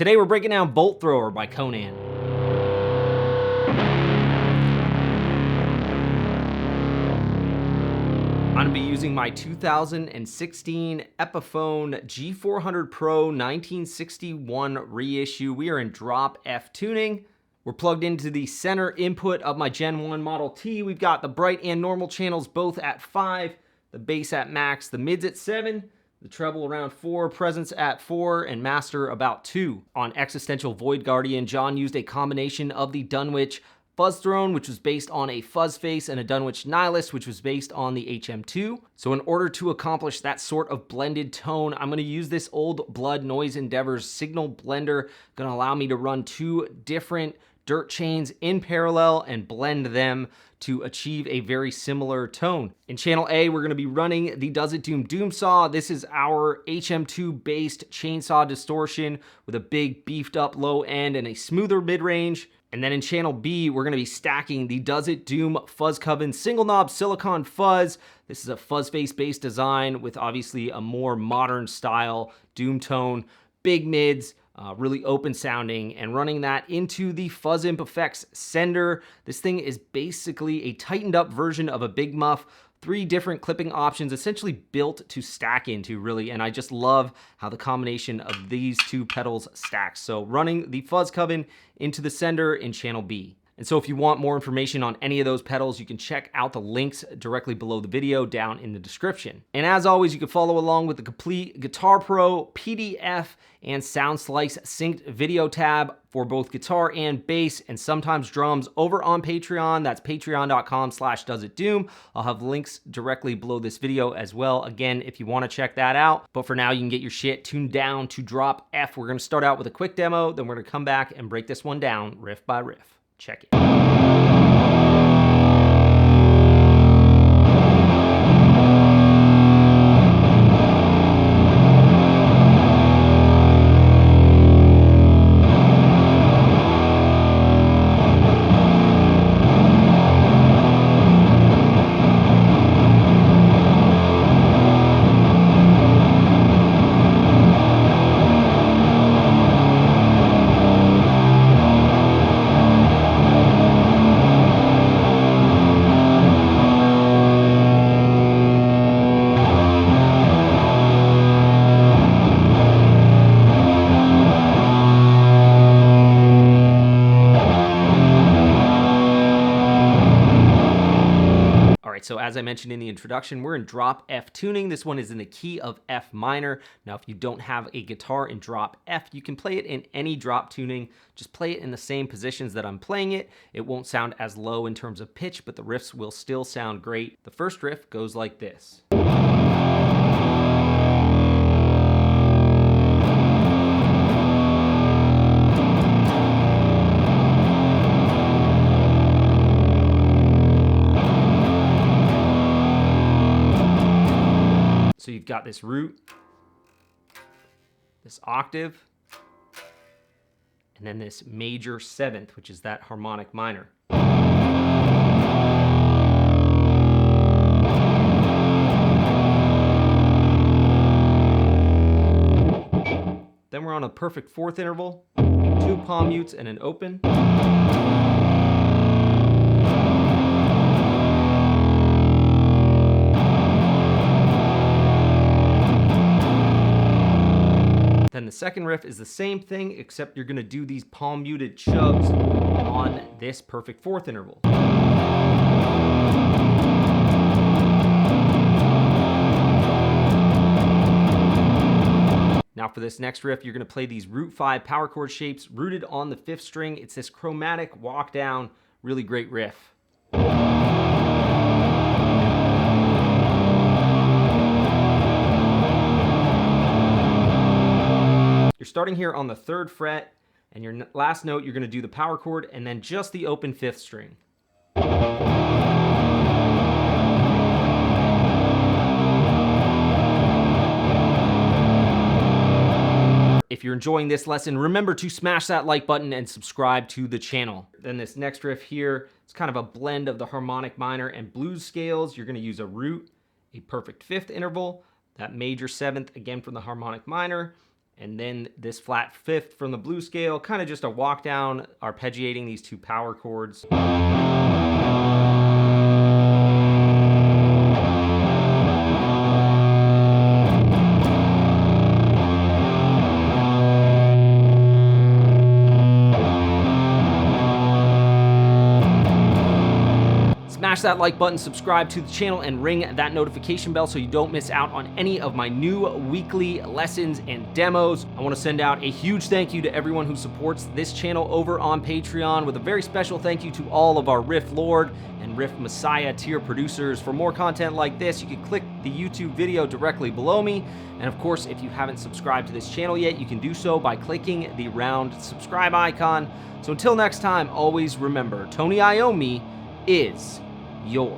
Today we're breaking down Volt Thrower by Conan. I'm going to be using my 2016 Epiphone G400 Pro 1961 reissue. We are in drop F tuning. We're plugged into the center input of my Gen 1 Model T. We've got the bright and normal channels both at 5, the bass at max, the mids at 7, the treble around 4, presence at 4, and master about 2. On Existential Void Guardian, John used a combination of the Dunwich Fuzz Throne, which was based on a fuzz face, and a Dunwich Nihilist, which was based on the HM2. So in order to accomplish that sort of blended tone, I'm going to use this Old Blood Noise Endeavors signal blender. Going to allow me to run 2 different dirt chains in parallel and blend them to achieve a very similar tone. In channel A, we're going to be running the Does It Doom Doom Saw. This is our HM2 based chainsaw distortion with a big beefed up low end and a smoother mid-range. And then in channel B, we're going to be stacking the Does It Doom Fuzz Coven single knob silicon fuzz. This is a fuzz face based design with obviously a more modern style doom tone, big mids, really open sounding, and running that into the Fuzz Imp Effects sender. This thing is basically a tightened up version of a Big Muff. 3 different clipping options, essentially built to stack into, really, and I just love how the combination of these 2 pedals stacks. So running the Fuzz Coven into the sender in channel B. And so if you want more information on any of those pedals, you can check out the links directly below the video down in the description. And as always, you can follow along with the complete Guitar Pro PDF and Sound Slice synced video tab for both guitar and bass, and sometimes drums, over on Patreon. That's patreon.com/doesitdoom. I'll have links directly below this video as well, again, if you want to check that out. But for now, you can get your shit tuned down to drop F. We're going to start out with a quick demo, then we're going to come back and break this one down riff by riff. Check it. So as I mentioned in the introduction, we're in drop F tuning. This one is in the key of F minor. Now, if you don't have a guitar in drop F, you can play it in any drop tuning. Just play it in the same positions that I'm playing it. It won't sound as low in terms of pitch, but the riffs will still sound great. The first riff goes like this. So you've got this root, this octave, and then this major 7th, which is that harmonic minor. Then we're on a perfect 4th interval, 2 palm mutes and an open. Then the second riff is the same thing, except you're going to do these palm muted chubs on this perfect 4th interval. Now for this next riff, you're going to play these root 5 power chord shapes rooted on the 5th string. It's this chromatic walk down, really great riff. You're starting here on the 3rd fret, and your last note, you're going to do the power chord and then just the open 5th string. If you're enjoying this lesson, remember to smash that like button and subscribe to the channel. Then this next riff here, it's kind of a blend of the harmonic minor and blues scales. You're going to use a root, a perfect 5th interval, that major 7th, again from the harmonic minor, and then this flat fifth from the blues scale, kind of just a walk down, arpeggiating these 2 power chords. Smash that like button, subscribe to the channel, and ring that notification bell so you don't miss out on any of my new weekly lessons and demos. I want to send out a huge thank you to everyone who supports this channel over on Patreon, with a very special thank you to all of our Riff Lord and Riff Messiah tier producers. For more content like this, you can click the YouTube video directly below me. And of course, if you haven't subscribed to this channel yet, you can do so by clicking the round subscribe icon. So until next time, always remember, Tony Iommi is your